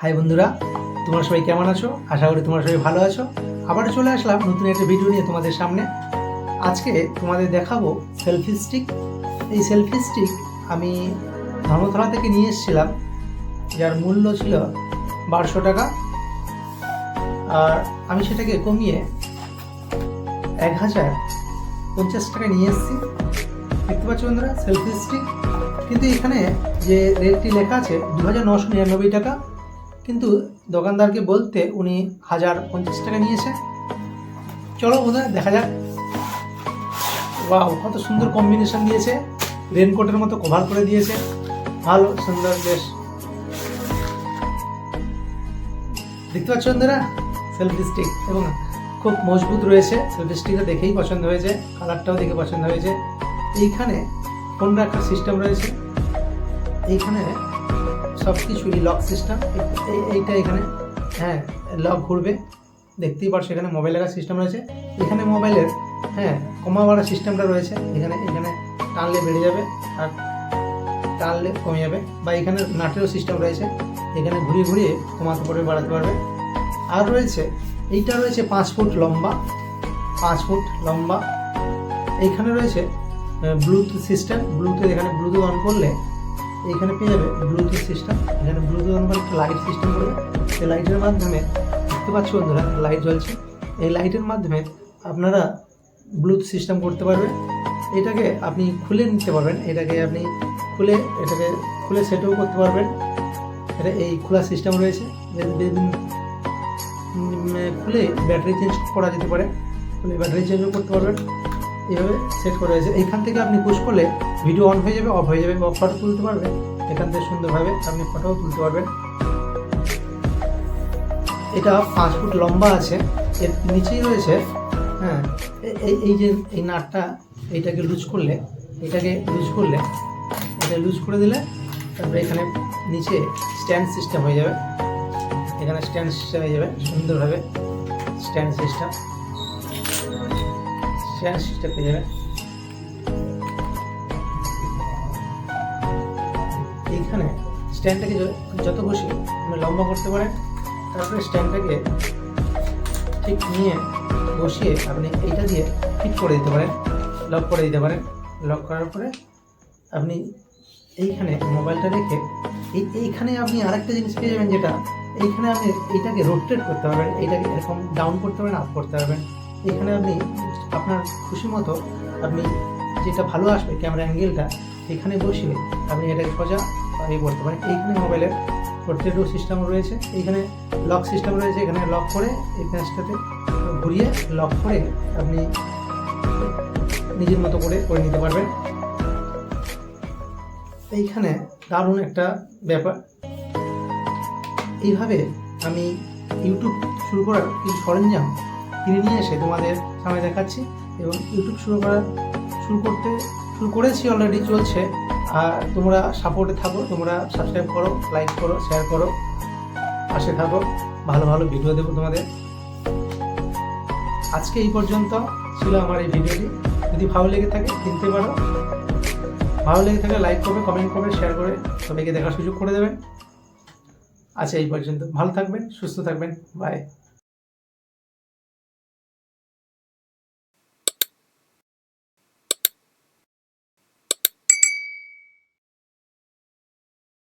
High বন্ধুরা, তোমরা সবাই কেমন আছো? আশা করি তোমরা সবাই ভালো আছো। আবারও চলে আসলাম নতুন একটা ভিডিও নিয়ে তোমাদের সামনে। আজকে তোমাদের দেখাবো সেলফি স্টিক। এই সেলফি স্টিক আমি ধর্মতলা থেকে নিয়ে এসেছিলাম, যার মূল্য ছিল 1200 টাকা। আর আমি সেটাকে কমিয়ে 1050 টাকা নিয়ে এসেছি। দেখতে পাচ্ছ বন্ধুরা, সেলফি স্টিক। কিন্তু এখানে যে রেটটি লেখা আছে 2999 টাকা, কিন্তু দোকানদারকে বলতে উনি 1050 টাকা নিয়েছে। চলো বন্ধুরা দেখা যাক। ওয়াও, কত সুন্দর কম্বিনেশন দিয়েছে, রেনকোটের মতো কভার করে দিয়েছে, ভালো সুন্দর বেশ। দেখতে পাচ্ছ বন্ধুরা সেলফি স্টিক, এবং খুব মজবুত রয়েছে। সেলফি স্টিকটা দেখেই পছন্দ হয়েছে, কালারটাও দেখে পছন্দ হয়েছে। এইখানে ফোন রাখার সিস্টেম রয়েছে, এইখানে সব কিছুই লক সিস্টেম। এইটা এখানে লক ঘুরবে, দেখতেই পাচ্ছ। এখানে মোবাইল রাখার সিস্টেম রয়েছে, এখানে মোবাইলের কমা বাড়ার সিস্টেমটা রয়েছে। এখানে টানলে বেড়ে যাবে আর টানলে কমে যাবে, বা এখানে নাটেরও সিস্টেম রয়েছে, এখানে ঘুরিয়ে ঘুরিয়ে কমাতে পারবে, বাড়াতে পারবে। আর রয়েছে এইটা রয়েছে 5 ফুট লম্বা, 5 ফুট লম্বা। এইখানে রয়েছে ব্লুটুথ সিস্টেম। ব্লুটুথ, এখানে ব্লুটুথ অন করলে এখানে পেয়ে যাবে ব্লুটুথ সিস্টেম। এখানে ব্লুটুথ অন করে একটা লাইট সিস্টেম করবে, এই লাইটের মাধ্যমে দেখতে পাচ্ছ বন্ধুরা লাইট জ্বলছে। এই লাইটের মাধ্যমে আপনারা ব্লুটুথ সিস্টেম করতে পারবেন। এটাকে আপনি খুলে নিতে পারবেন, এটাকে খুলে সেটও করতে পারবেন। এটা এই খোলা সিস্টেম রয়েছে, খুলে ব্যাটারি চেঞ্জ করা যেতে পারে, খুলে ব্যাটারি চেঞ্জও করতে পারবেন। এইভাবে সেট করা হয়েছে। এইখান থেকে আপনি পুশ করলে ভিডিও অন হয়ে যাবে, অফ হয়ে যাবে, বা ফটো তুলতে পারবেন। এখান থেকে সুন্দরভাবে আপনি ফটোও তুলতে পারবেন। এটা 5 ফুট লম্বা আছে। এর নিচেই রয়েছে এই নাটটা, এইটাকে লুজ করলে, এটা লুজ করে দিলে তারপরে এখানে নিচে স্ট্যান্ড সিস্টেম হয়ে যাবে। এখানে স্ট্যান্ড সিস্টেম হয়ে যাবে সুন্দরভাবে, স্ট্যান্ড সিস্টেম হয়ে যাবে। এইখানে স্ট্যান্ডটাকে যত খুশি লম্বা করতে পারেন। তারপরে স্ট্যান্ডটাকে ঠিক নিয়ে বসিয়ে আপনি এইটা দিয়ে ফিট করে দিতে পারেন, লক করে দিতে পারেন। লক করার পরে আপনি এইখানে মোবাইলটা রেখে এইখানে আপনি আরেকটা জিনিস পেয়ে যাবেন, যেটা এইখানে আপনি এইটাকে রোটেট করতে পারবেন, এইটাকে এরকম ডাউন করতে পারবেন, আপ করতে পারবেন। এইখানে আপনি আপনার খুশি মতো আপনি যেটা ভালো আসবে ক্যামেরা অ্যাঙ্গেলটা, এখানে বসিয়ে আপনি এটাকে সোজা করতে পারেন। এইখানে মোবাইলের রোটেটও সিস্টেম রয়েছে, এইখানে লক সিস্টেম রয়েছে। এখানে লক করে এই প্যাঁচটাতে ঘুরিয়ে লক করে আপনি নিজের মতো করে নিতে পারবেন। এইখানে দারুণ একটা ব্যাপার। এইভাবে আমি ইউটিউব শুরু করার কিছু সরঞ্জাম কিনে নিয়ে এসে তোমাদের সামনে দেখাচ্ছি, এবং ইউটিউব শুরু করেছি, অলরেডি চলছে। আর তোমরা সাপোর্টে থাকো, তোমরা সাবস্ক্রাইব করো, লাইক করো, শেয়ার করো, পাশে থাকো, ভালো ভালো ভিডিও দেবো তোমাদের। আজকে এই পর্যন্ত ছিল আমার এই ভিডিওটি। যদি ভালো লেগে থাকে কিনতে পারো, ভালো লেগে থাকে লাইক করবে, কমেন্ট করবে, শেয়ার করে সবাইকে দেখার সুযোগ করে দেবেন। আচ্ছা, এই পর্যন্ত। ভালো থাকবেন, সুস্থ থাকবেন, বাই।